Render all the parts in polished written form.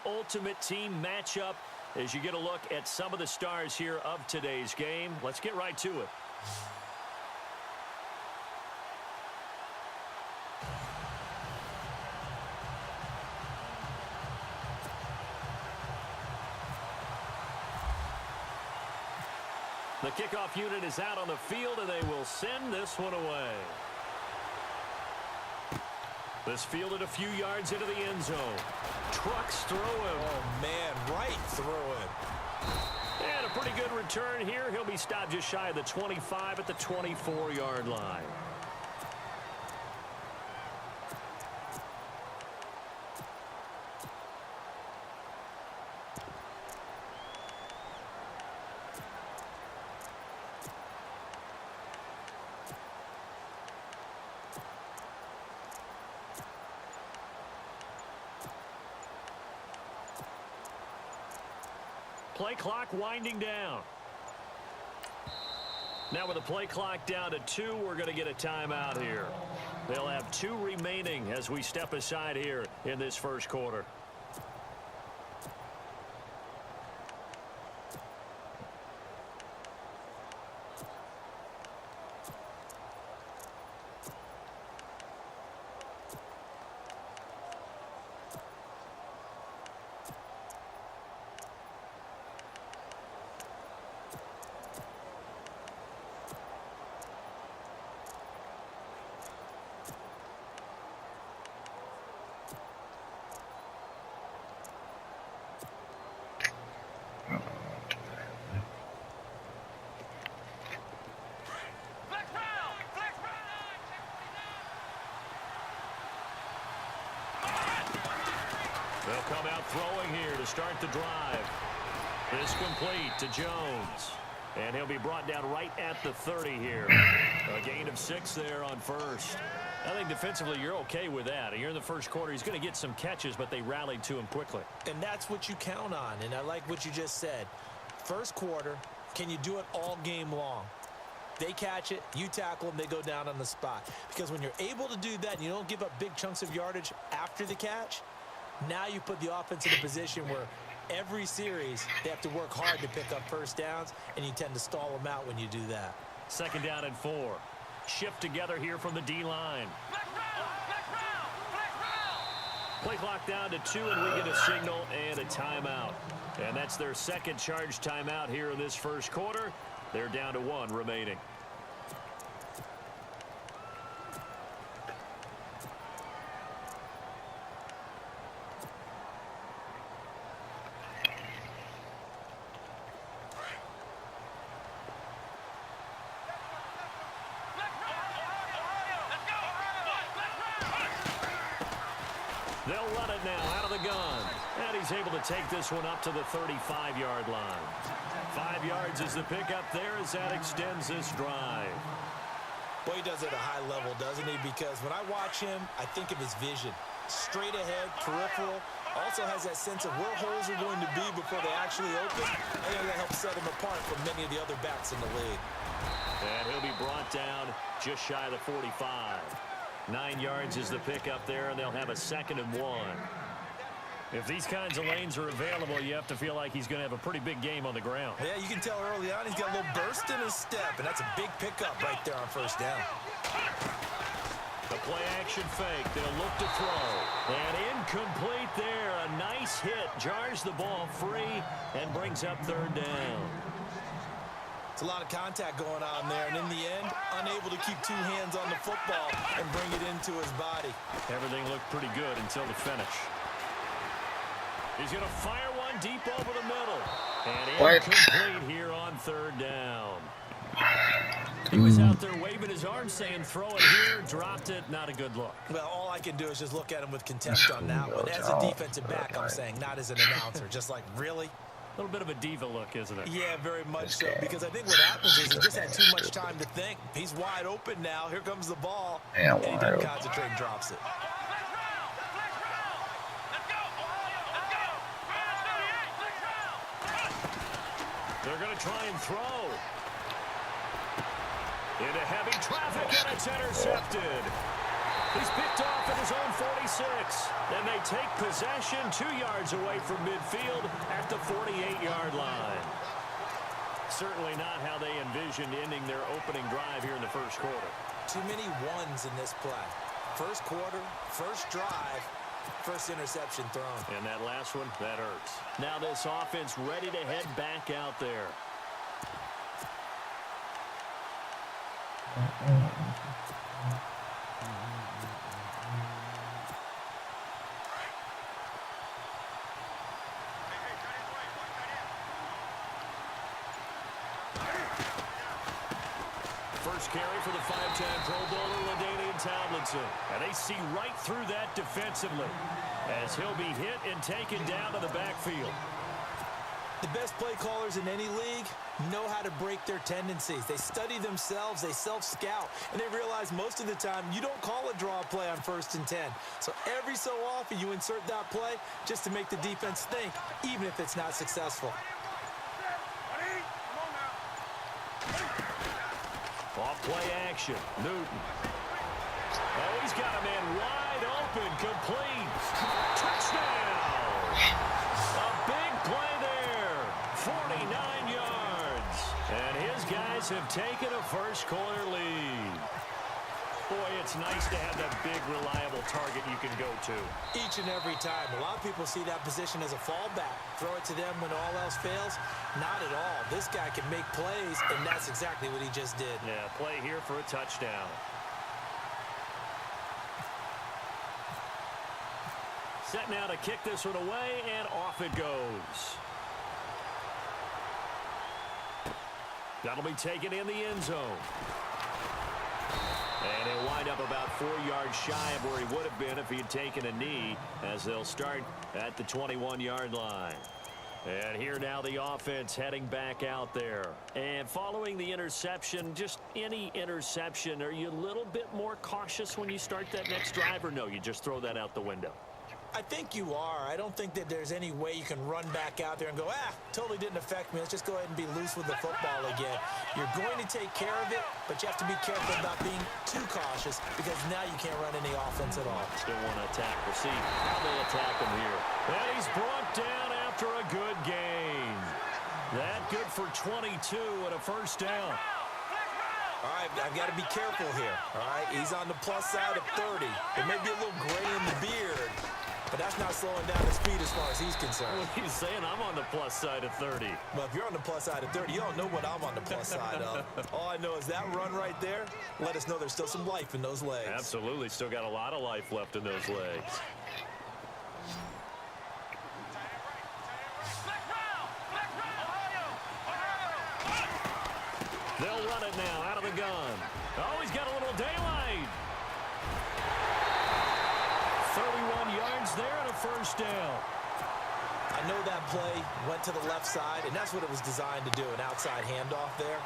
ultimate team matchup as you get a look at some of the stars here of today's game. Let's get right to it. The kickoff unit is out on the field, and they will send this one away. This fielded a few yards into the end zone. Trucks through him. Oh, man, right through him. And a pretty good return here. He'll be stopped just shy of the 25 at the 24-yard line. Play clock winding down. Now with the play clock down to 2, we're going to get a timeout here. They'll have 2 remaining as we step aside here in this first quarter. They'll come out throwing here to start the drive. This complete to Jones. And he'll be brought down right at the 30 here. A gain of 6 there on first. I think defensively you're okay with that. You're in the first quarter. He's going to get some catches, but they rallied to him quickly. And that's what you count on. And I like what you just said. First quarter, can you do it all game long? They catch it, you tackle them, they go down on the spot. Because when you're able to do that and you don't give up big chunks of yardage after the catch, now you put the offense in a position where every series they have to work hard to pick up first downs, and you tend to stall them out when you do that. Second down and 4. Shift together here from the D-line. Play clock down to 2, and we get a signal and a timeout. And that's their second charge timeout here in this first quarter. They're down to 1 remaining. They'll run it now out of the gun. And he's able to take this one up to the 35-yard line. 5 yards is the pickup there as that extends this drive. Well, he does it at a high level, doesn't he? Because when I watch him, I think of his vision. Straight ahead, peripheral. Also has that sense of where holes are going to be before they actually open. I think that helps set him apart from many of the other backs in the league. And he'll be brought down just shy of the 45. 9 yards is the pickup there, and they'll have a 2nd and 1. If these kinds of lanes are available, you have to feel like he's going to have a pretty big game on the ground. Yeah, you can tell early on he's got a little burst in his step, and that's a big pickup right there on first down. The play-action fake. They'll look to throw. And incomplete there. A nice hit. Jars the ball free and brings up 3rd down. It's a lot of contact going on there, and in the end, unable to keep 2 hands on the football and bring it into his body. Everything looked pretty good until the finish. He's going to fire one deep over the middle. And incomplete here on 3rd down. He was out there waving his arm saying, throw it here, dropped it. Not a good look. Well, all I can do is just look at him with contempt on that one. As a defensive back, I'm saying, not as an announcer. Just like, really? A little bit of a diva look, isn't it? Yeah, very much so. Because I think what happens is he just had too much time to think. He's wide open now. Here comes the ball. And he doesn't concentrate and drops it. They're going to try and throw. Into heavy traffic, and it's intercepted. He's picked off at his own 46. And they take possession 2 yards away from midfield at the 48-yard line. Certainly not how they envisioned ending their opening drive here in the first quarter. Too many ones in this play. First quarter, first drive, first interception thrown. And that last one, that hurts. Now this offense ready to head back out there. First carry for the 5-time Pro Bowler, LaDainian Tomlinson. And they see right through that defensively as he'll be hit and taken down to the backfield. The best play callers in any league know how to break their tendencies. They study themselves, they self-scout, and they realize most of the time you don't call a draw play on 1st and 10. So every so often you insert that play just to make the defense think, even if it's not successful. Off play action. Newton. Oh, he's got a man wide open. Complete. Touchdown. A big play there. 49 yards. And his guys have taken a first quarter lead. Boy, it's nice to have that big, reliable target you can go to. Each and every time. A lot of people see that position as a fallback. Throw it to them when all else fails. Not at all. This guy can make plays, and that's exactly what he just did. Yeah, play here for a touchdown. Set now to kick this one away, and off it goes. That'll be taken in the end zone. And he'll wind up about 4 yards shy of where he would have been if he had taken a knee, as they'll start at the 21-yard line. And here now the offense heading back out there. And following the interception, just any interception, are you a little bit more cautious when you start that next drive, or no, you just throw that out the window? I think you are. I don't think that there's any way you can run back out there and go, totally didn't affect me. Let's just go ahead and be loose with the football again. You're going to take care of it, but you have to be careful about being too cautious because now you can't run any offense at all. Still want to attack. We'll see how they attack him here. And he's brought down after a good gain. That good for 22 and a first down. All right, I've got to be careful here. All right, he's on the plus side of 30. There may be a little gray in the beard, but that's not slowing down his speed as far as he's concerned. What he's saying, I'm on the plus side of 30. Well, if you're on the plus side of 30, you don't know what I'm on the plus side of. All I know is that run right there let us know there's still some life in those legs. Absolutely, still got a lot of life left in those legs. They'll run it now out of the gun. Oh, he's got a little daylight. 31 yards there and a first down. I know that play went to the left side, and that's what it was designed to do, an outside handoff there.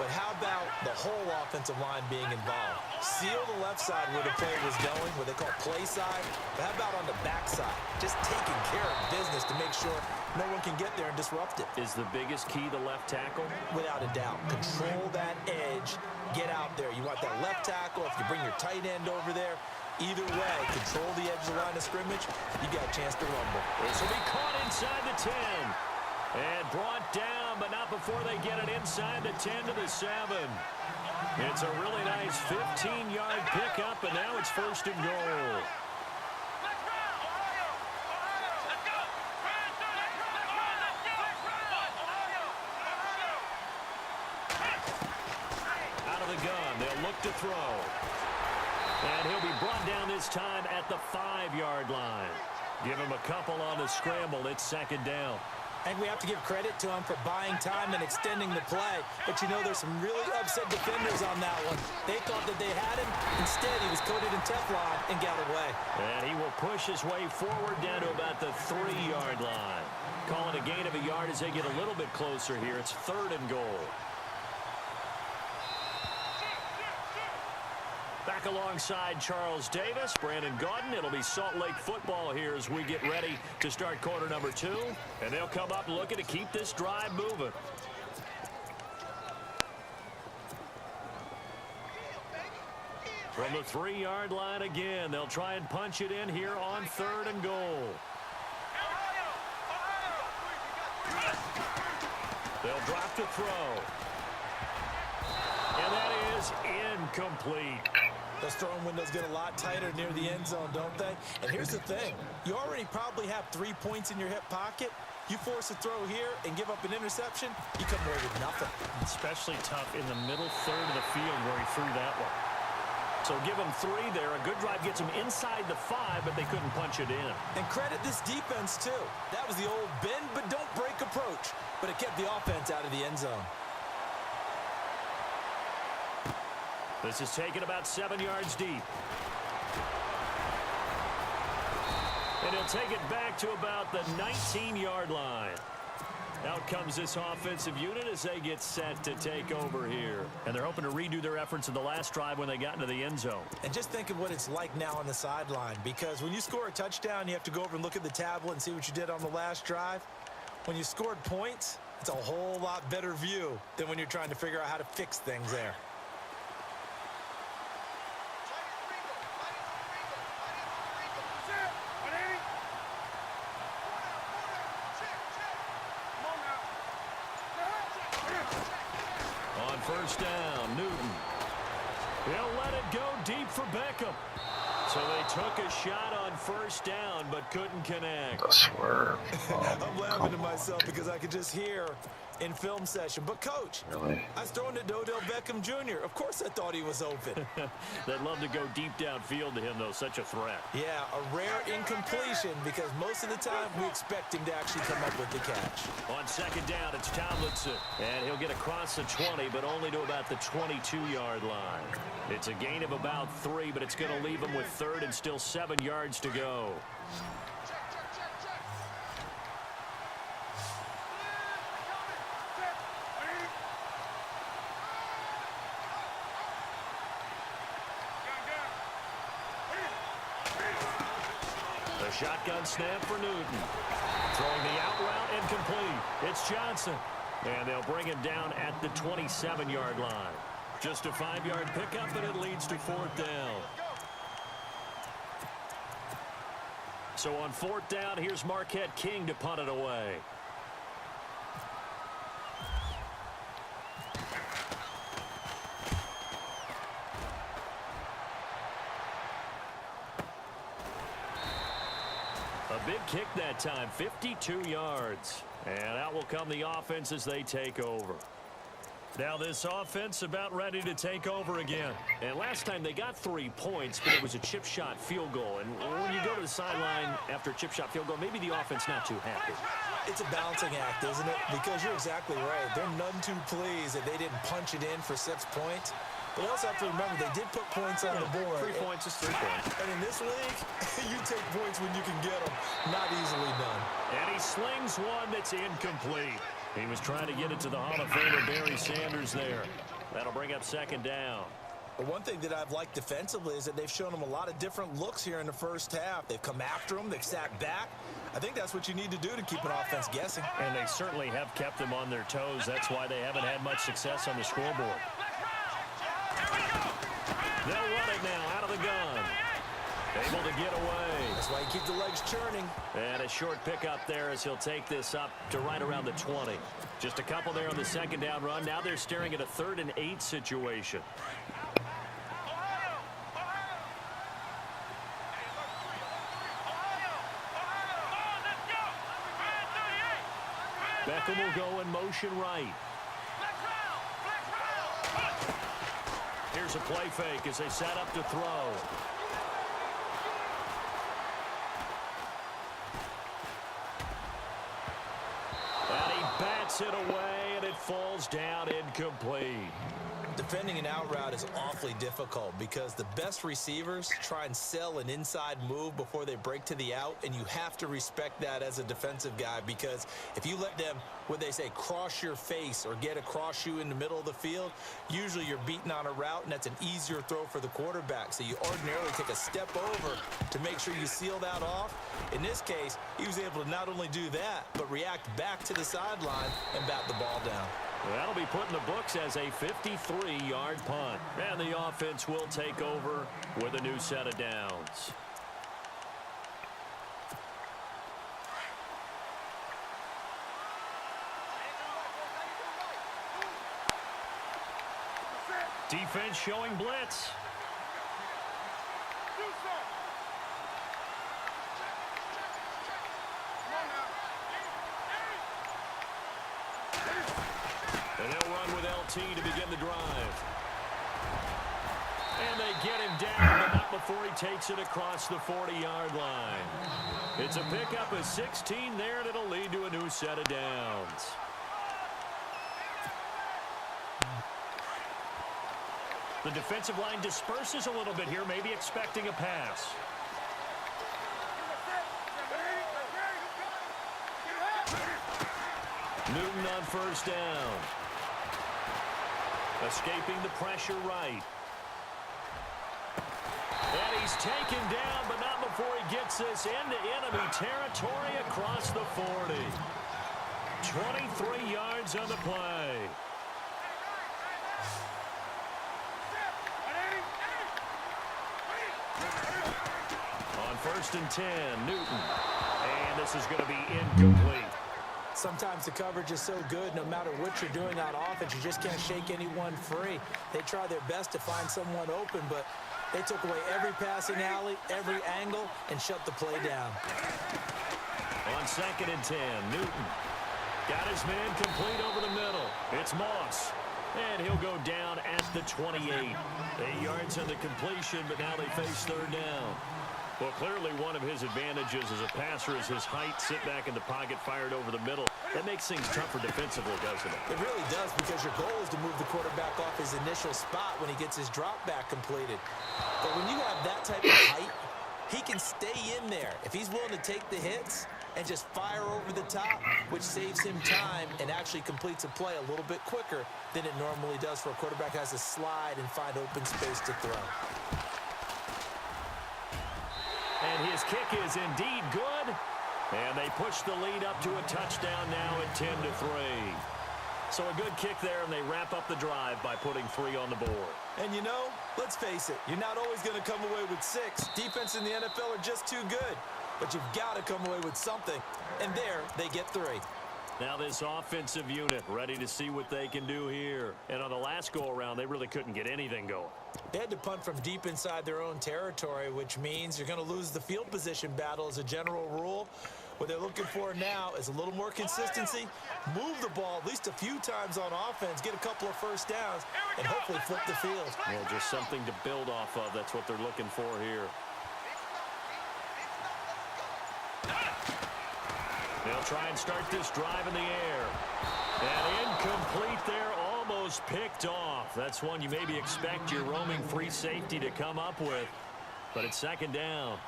But how about the whole offensive line being involved? Seal the left side where the play was going, what they call play side. But how about on the back side? Just taking care of business to make sure no one can get there and disrupt it. Is the biggest key the left tackle? Without a doubt. Control that edge. Get out there. You want that left tackle. If you bring your tight end over there, either way, control the edge of the line of scrimmage, you got a chance to rumble. This will be caught inside the 10. And brought down, but not before they get it inside the 10 to the 7. It's a really nice 15-yard pickup, and now it's first and goal. Out of the gun, they'll look to throw. And he'll be brought down this time at the 5-yard line. Give him a couple on the scramble. It's second down. I think we have to give credit to him for buying time and extending the play. But, you know, there's some really upset defenders on that one. They thought that they had him. Instead, he was coated in Teflon and got away. And he will push his way forward down to about the 3-yard line. Calling a gain of a yard as they get a little bit closer here. It's third and goal. Back alongside Charles Davis, Brandon Gaudin. It'll be Salt Lake football here as we get ready to start quarter number 2. And they'll come up looking to keep this drive moving. From the 3-yard line again, they'll try and punch it in here on 3rd and goal. They'll drop to throw. And that is incomplete. Those throwing windows get a lot tighter near the end zone, don't they? And here's the thing. You already probably have 3 points in your hip pocket. You force a throw here and give up an interception, you come away with nothing. Especially tough in the middle third of the field where he threw that one. So give him 3 there. A good drive gets him inside the 5, but they couldn't punch it in. And credit this defense, too. That was the old bend but don't break approach. But it kept the offense out of the end zone. This is taken about 7 yards deep. And he'll take it back to about the 19-yard line. Out comes this offensive unit as they get set to take over here. And they're hoping to redo their efforts in the last drive when they got into the end zone. And just think of what it's like now on the sideline, because when you score a touchdown, you have to go over and look at the tablet and see what you did on the last drive. When you scored points, it's a whole lot better view than when you're trying to figure out how to fix things there. First down, Newton. He'll let it go deep for Beckham. So they took a shot on first down, but couldn't connect. The swerve. I'm laughing to myself because I could just hear in film session. But, Coach, Really? I was throwing to Odell Beckham Jr. Of course I thought he was open. They'd love to go deep downfield to him, though. Such a threat. Yeah, a rare incompletion because most of the time we expect him to actually come up with the catch. On second down, it's Tomlinson. And he'll get across the 20, but only to about the 22-yard line. It's a gain of about 3, but it's going to leave him with 3rd and still 7 yards to go. Shotgun snap for Newton. Throwing the out route incomplete. It's Johnson. And they'll bring him down at the 27-yard line. Just a 5-yard pickup, and it leads to 4th down. So on 4th down, here's Marquette King to punt it away. A big kick that time, 52 yards. And out will come the offense as they take over. Now this offense about ready to take over again. And last time they got 3 points, but it was a chip shot field goal. And when you go to the sideline after a chip shot field goal, maybe the offense not too happy. It's a balancing act, isn't it? Because you're exactly right. They're none too pleased that they didn't punch it in for 6 points. But you also have to remember, they did put points on the board. 3 points is 3 points. And in this league, you take points when you can get them. Not easily done. And he slings one that's incomplete. He was trying to get it to the Hall of Famer Barry Sanders there. That'll bring up second down. But one thing that I've liked defensively is that they've shown them a lot of different looks here in the first half. They've come after them. They've sat back. I think that's what you need to do to keep an offense guessing. And they certainly have kept them on their toes. That's why they haven't had much success on the scoreboard. They'll run it now out of the gun. Able to get away. That's why you keep the legs churning. And a short pickup there as he'll take this up to right around the 20. Just a couple there on the second down run. Now they're staring at a 3rd and 8 situation. Beckham will go in motion right. Here's a play fake as they set up to throw. And he bats it away, and it falls down incomplete. Defending an out route is awfully difficult because the best receivers try and sell an inside move before they break to the out, and you have to respect that as a defensive guy because if you let them, what they say, cross your face or get across you in the middle of the field, usually you're beating on a route, and that's an easier throw for the quarterback. So you ordinarily take a step over to make sure you seal that off. In this case, he was able to not only do that, but react back to the sideline and bat the ball down. touchdown. That'll be put in the books as a 53-yard punt. And the offense will take over with a new set of downs. Defense showing blitz. And they'll run with LT to begin the drive. And they get him down, but not before he takes it across the 40-yard line. It's a pickup of 16 there, and it'll lead to a new set of downs. The defensive line disperses a little bit here, maybe expecting a pass. Newton on first down. Escaping the pressure right. And he's taken down, but not before he gets this into enemy territory across the 40. 23 yards on the play. On first and 10, Newton. And this is going to be incomplete. Sometimes the coverage is so good, no matter what you're doing on offense, you just can't shake anyone free. They try their best to find someone open, but they took away every passing alley, every angle, and shut the play down. On second and 10, Newton got his man complete over the middle. It's Moss, and he'll go down at the 28. 8 yards on the completion, but now they face third down. Well, clearly one of his advantages as a passer is his height, sit back in the pocket, fired over the middle. That makes things tougher defensively, doesn't it? It really does, because your goal is to move the quarterback off his initial spot when he gets his drop back completed. But when you have that type of height, he can stay in there. If he's willing to take the hits and just fire over the top, which saves him time and actually completes a play a little bit quicker than it normally does for a quarterback who has to slide and find open space to throw. And his kick is indeed good. And they push the lead up to a touchdown now at 10-3. So a good kick there, and they wrap up the drive by putting 3 on the board. And you know, let's face it, you're not always going to come away with 6. Defense in the NFL are just too good. But you've got to come away with something. And there, they get 3. Now this offensive unit ready to see what they can do here. And on the last go-around, they really couldn't get anything going. They had to punt from deep inside their own territory, which means you're going to lose the field position battle as a general rule. What they're looking for now is a little more consistency, move the ball at least a few times on offense, get a couple of first downs, and hopefully flip the field. Yeah, just something to build off of. That's what they're looking for here. They'll try and start this drive in the air. And incomplete there, almost picked off. That's one you maybe expect your roaming free safety to come up with. But it's second down.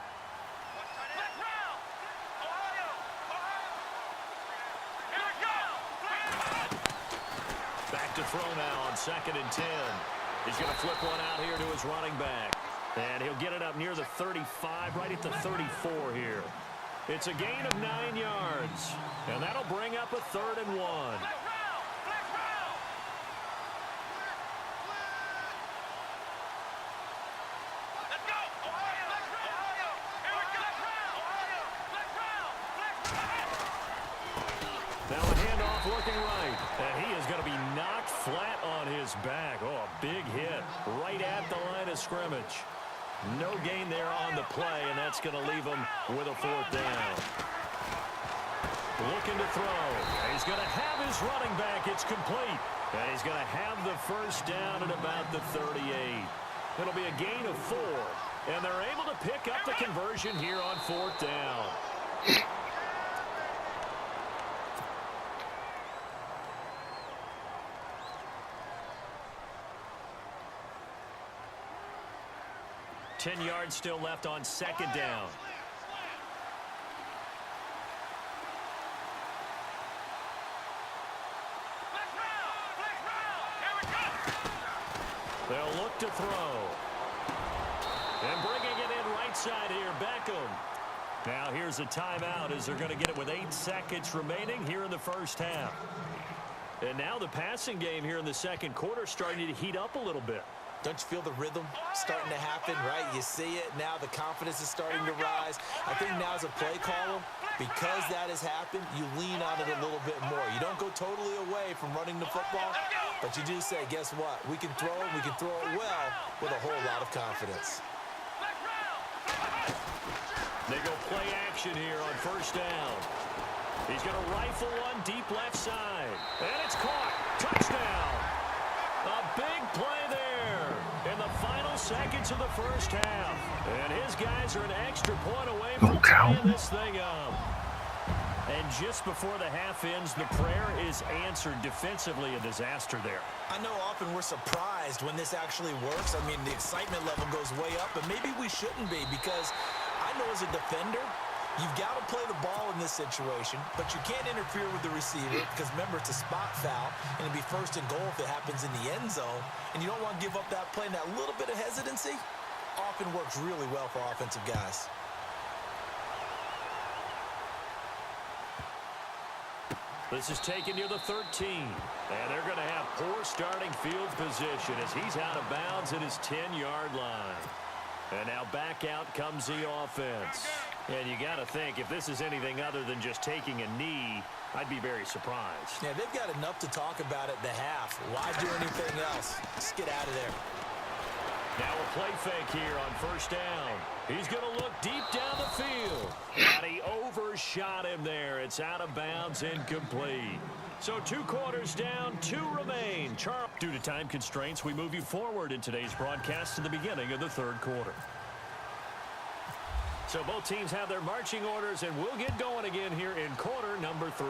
Back to throw now on second and 10. He's going to flip one out here to his running back. And he'll get it up near the 35, right at the 34 here. It's a gain of 9 yards. And that'll bring up a 3rd and 1. Now a handoff looking right. And he is going to be knocked flat on his back. Oh, a big hit right at the line of scrimmage. No gain there on the play, and that's going to leave him with a 4th down. Looking to throw. He's going to have his running back. It's complete. And he's going to have the first down at about the 38. It'll be a gain of 4. And they're able to pick up the conversion here on 4th down. Ten yards still left on second down. They'll look to throw. And bringing it in right side here, Beckham. Now here's a timeout as they're going to get it with 8 seconds remaining here in the first half. And now the passing game here in the second quarter starting to heat up a little bit. Don't you feel the rhythm starting to happen, right? You see it now. The confidence is starting to rise. I think now as a play caller, because that has happened, you lean on it a little bit more. You don't go totally away from running the football, but you do say, guess what? We can throw it. We can throw it well with a whole lot of confidence. They go play action here on first down. He's going to rifle one deep left side. And it's caught. Touchdown. A big play there in the final seconds of the first half. And his guys are an extra point away from tying this thing up. And just before the half ends, the prayer is answered defensively. A disaster there. I know often we're surprised when this actually works. I mean, the excitement level goes way up, but maybe we shouldn't be, because I know as a defender, you've got to play the ball in this situation, but you can't interfere with the receiver because, remember, it's a spot foul, and it'll be first and goal if it happens in the end zone, and you don't want to give up that play. And that little bit of hesitancy often works really well for offensive guys. This is taken near the 13, and they're going to have poor starting field position as he's out of bounds at his 10-yard line. And now back out comes the offense. And you got to think, if this is anything other than just taking a knee, I'd be very surprised. Yeah, they've got enough to talk about at the half. Why do anything else? Just get out of there. Now a play fake here on first down. He's going to look deep down the field. And he overshot him there. It's out of bounds, incomplete. So 2 quarters down, 2 remain. Due to time constraints, we move you forward in today's broadcast to the beginning of the third quarter. So both teams have their marching orders, and we'll get going again here in quarter number 3.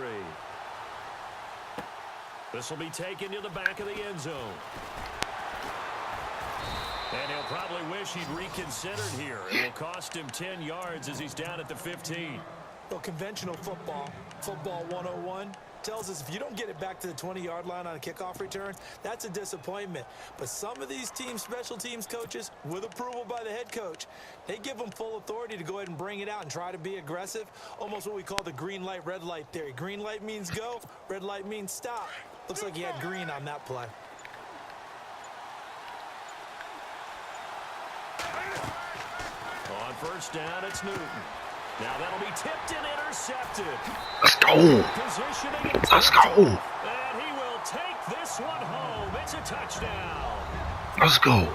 This will be taken to the back of the end zone. And he'll probably wish he'd reconsidered here. It will cost him 10 yards as he's down at the 15. Well, conventional football 101, tells us if you don't get it back to the 20-yard line on a kickoff return, that's a disappointment. But some of these teams, special teams coaches, with approval by the head coach, they give them full authority to go ahead and bring it out and try to be aggressive, almost what we call the green light, red light theory. Green light means go, red light means stop. Looks like he had green on that play. On first down, it's Newton. Now that'll be tipped and intercepted. Let's go. Let's go. And he will take this one home. It's a touchdown. Let's go.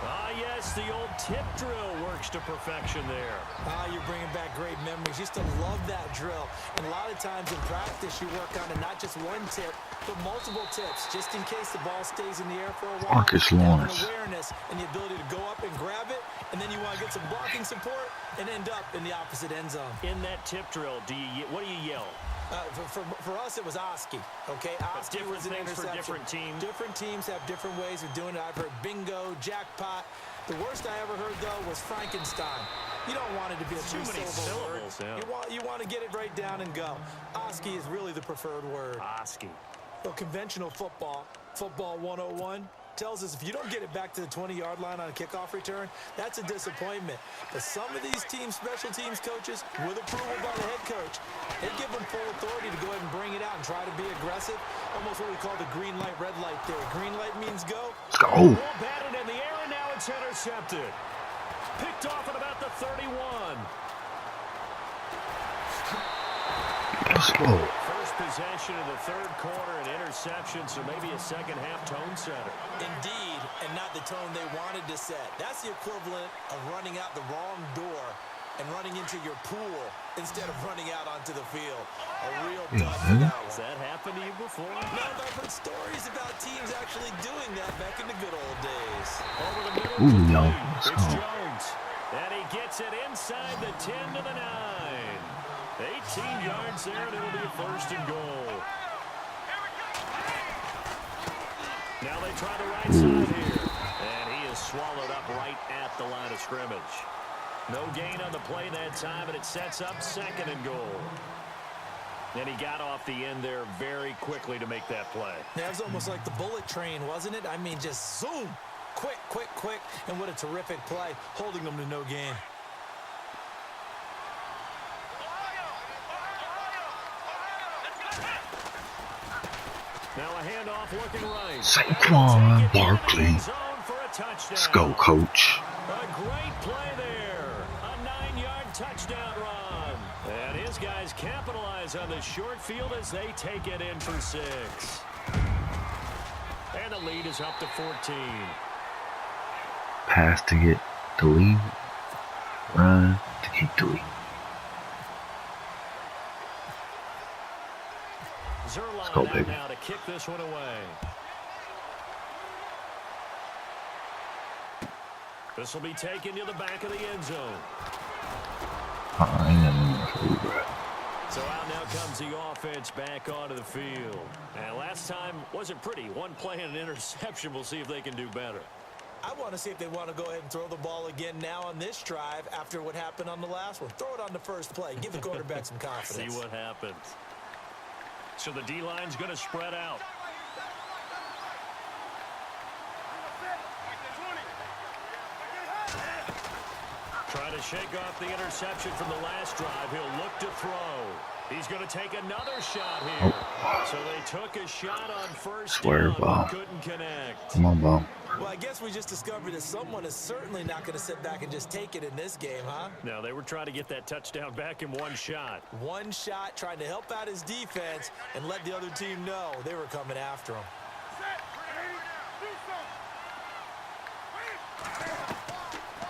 Ah, yes, the old tip drill works to perfection there. Ah, you're bringing back great memories. Used to love that drill. And a lot of times in practice, you work on it, not just one tip, but multiple tips, just in case the ball stays in the air for a while. Marcus Lawrence. Awareness and the ability to go up and grab it, and then you want to get some blocking support and end up in the opposite end zone. In that tip drill, what do you yell? For us, it was Oski. Okay, Oski was an interception. For different teams. Different teams have different ways of doing it. I've heard bingo, jackpot. The worst I ever heard, though, was Frankenstein. You don't want it to be a three-syllable word. Yeah. You want to get it right down and go. Oski is really the preferred word. Oski. Well, conventional football 101, tells us if you don't get it back to the 20-yard line on a kickoff return, that's a disappointment. But some of these teams, special teams coaches, with approval by the head coach, they give them full authority to go ahead and bring it out and try to be aggressive, almost what we call the green light, red light theory. Green light means go. Let's go. Ball batted in the air, and now it's intercepted. Picked off at about the 31. Let's go. First possession of the third quarter, an interception, so maybe a second-half tone setter. Indeed, and not the tone they wanted to set. That's the equivalent of running out the wrong door and running into your pool instead of running out onto the field. A real tough for that one. Has that happened to you before? No, but I've heard stories about teams actually doing that back in the good old days. Over the middle Ooh, to no. It's Jones. And he gets it inside the 10 to the 9. 18 yards there, and it'll be a first and goal. Now they try the right side here. And he is swallowed up right at the line of scrimmage. No gain on the play that time, and it sets up second and goal. And he got off the end there very quickly to make that play. That was almost like the bullet train, wasn't it? I mean, just zoom. Quick, quick, quick. And what a terrific play, holding them to no gain. Now a handoff looking right. Saquon Barkley. Let's go, coach. A great play there. A 9-yard touchdown run. And his guys capitalize on the short field as they take it in for 6. And the lead is up to 14. Pass to get the lead. Run to keep the lead. Let's go, baby. Now to kick this one away. This will be taken to the back of the end zone. Ain't nothing for you, bro. So out now comes the offense back onto the field. And last time wasn't pretty. One play and an interception. We'll see if they can do better. I want to see if they want to go ahead and throw the ball again now on this drive after what happened on the last one. Throw it on the first play. Give the quarterback some confidence. See what happens. So the D-line's going to spread out. Trying to shake off the interception from the last drive. He'll look to throw. He's going to take another shot here. Oh. So they took a shot on first Swear down, ball. but couldn't connect. Come on, ball. Well, I guess we just discovered that someone is certainly not going to sit back and just take it in this game, huh? No, they were trying to get that touchdown back in one shot. One shot, trying to help out his defense and let the other team know they were coming after him.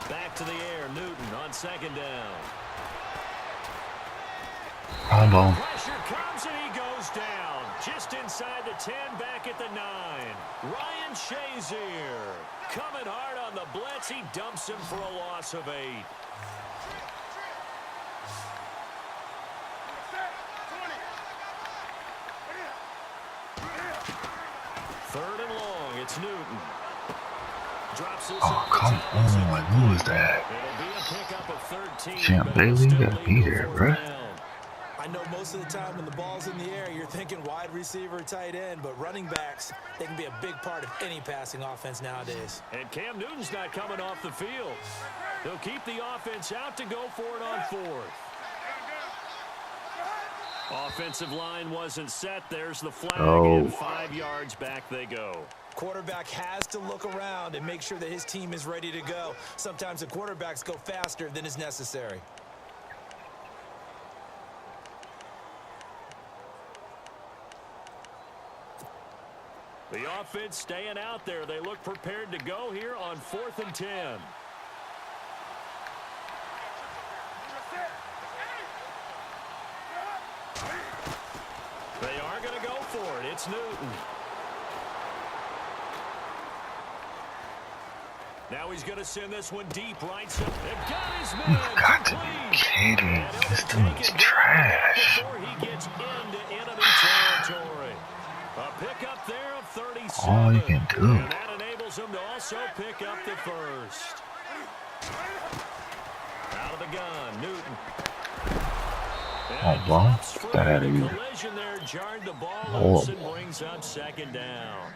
Back to the air, Newton on second down. Come on. Pressure comes and he goes down. Just inside the 10, back at the 9. Ryan Shazier coming hard on the blitz. He dumps him for a loss of 8. Third and long, it's Newton. Drops this Oh, come on. Who is that? It'll be a pickup of 13. Champ but Bailey, it'll you still gotta lead be to there, fourth bruh. down. I know most of the time when the ball's in the air, you're thinking wide receiver, tight end, but running backs, they can be a big part of any passing offense nowadays. And Cam Newton's not coming off the field. They'll keep the offense out to go for it on 4th. Offensive line wasn't set. There's the flag, and 5 yards back they go. Quarterback has to look around and make sure that his team is ready to go. Sometimes the quarterbacks go faster than is necessary. The offense staying out there. They look prepared to go here on 4th and 10. They are going to go for it. It's Newton. Now he's going to send this one deep right. So they've got his man. You've got to be kidding. This dude's trash. Before he gets into enemy territory. A pickup there of 37. All you can do. And that enables him to also pick up the first. Out of the gun, Newton. Oh, bro. Get that out of here. Collision there jarred the ball Oh. loose and brings up second down.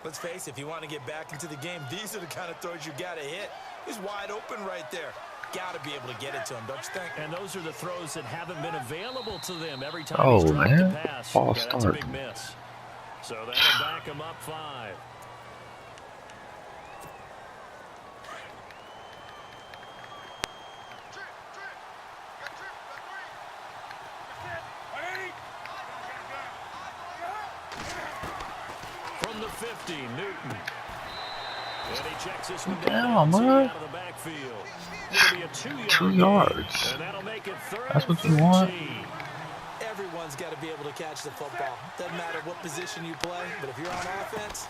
Let's face it, if you want to get back into the game, these are the kind of throws you got to hit. He's wide open right there. Got to be able to get it to him, don't you think? And those are the throws that haven't been available to them every time Oh, he's tried man. to pass. False That's a start. big miss. So that'll back him up 5. From the 50, Newton. And he checks this one down, Damn, man. out of the backfield. It'll be a 2-yard 2 gain, yards. and that'll make it 3rd That's what and you want. 13. Everyone's got to be able to catch the football. Doesn't matter what position you play, but if you're on offense,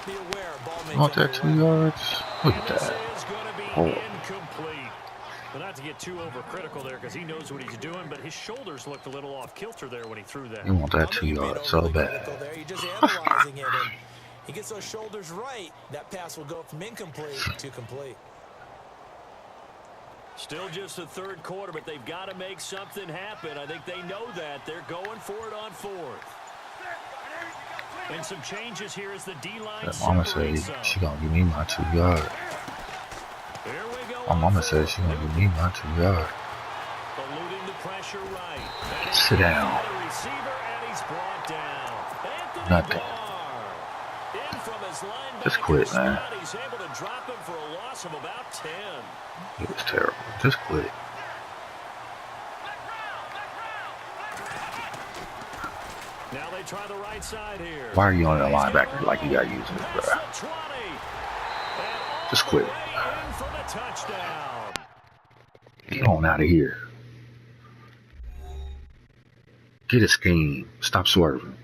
be aware, ball may Want come that your 2 way. yards? Look And at this that. is going to be Oh. incomplete. But not to get too overcritical there because he knows what he's doing, but his shoulders looked a little off kilter there when he threw that. You want that I know 2 you're being yards so overly bad. critical there. You're just analyzing it, and he gets those shoulders right. That pass will go from incomplete to complete. Still just the 3rd quarter, but they've got to make something happen. I think they know that. They're going for it on 4th. And some changes here as the D-line That mama said separates up. she gonna give me my 2 yards. Here we go. My mama said she gonna give me my 2 yards. Eluding the pressure right. And Sit down. the receiver, and he's brought down. And Nothing. In from his linebacker Just quit, man. spot, he's able to drop him for a loss of about 10. It was terrible. Just quit. Now they try the right side here. Why are you on the linebacker like you got to use it, bro? Just quit. In for the touchdown. Get on out of here. Get a scheme. Stop swerving.